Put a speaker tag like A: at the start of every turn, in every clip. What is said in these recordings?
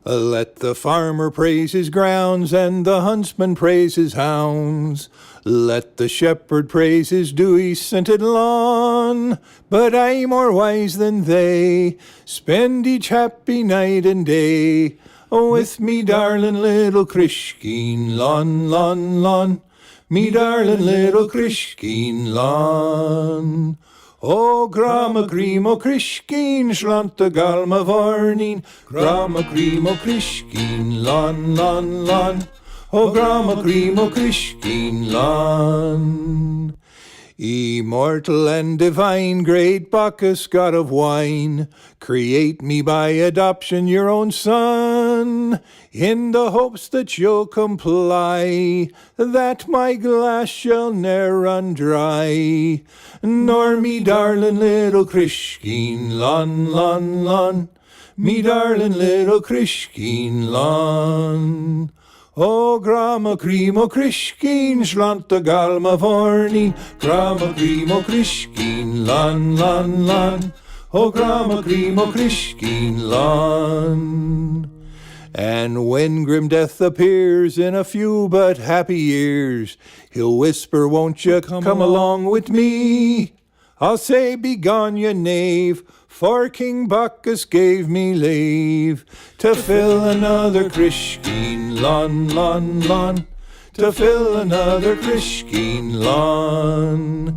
A: Let the farmer praise his grounds, and the huntsman praise his hounds. Let the shepherd praise his dewy-scented lawn. But I, more wise than they, spend each happy night and day with me darling little Cruiscin Lan. Me darling little Cruiscin Lan. O grama grimo Cruiscin slanta galma varnin, grama grimo Cruiscin Lan. O grama grimo Cruiscin Lan. Immortal and divine, great Bacchus, god of wine, create me by adoption your own son, in the hopes that you'll comply, that my glass shall ne'er run dry, nor me darling little Cruiscin Lan, me darling little Cruiscin Lan. O grama grimo Cruiscin slanta galma varnin, grama grimo Cruiscin Lan. O grama grimo Cruiscin Lan. And when grim death appears in a few but happy years, he'll whisper, won't you come along with me? I'll say, begone, you knave, for King Bacchus gave me leave to fill another Cruiscin Lan, to fill another Cruiscin Lan.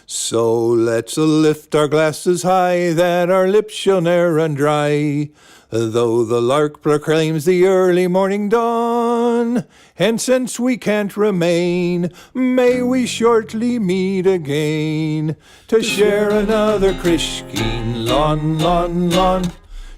A: So let's lift our glasses high, that our lips shall ne'er run dry, though the lark proclaims the early morning dawn. And since we can't remain, may we shortly meet again, to share another Cruiscin Lan,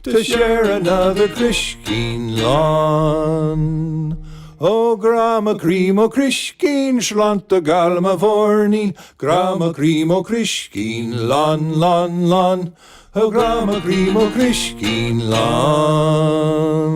A: to share another Cruiscin Lan. O grama grimo Cruiscin slanta galma varnin, grama grimo Cruiscin Lan. O grama grimo Cruiscin Lan.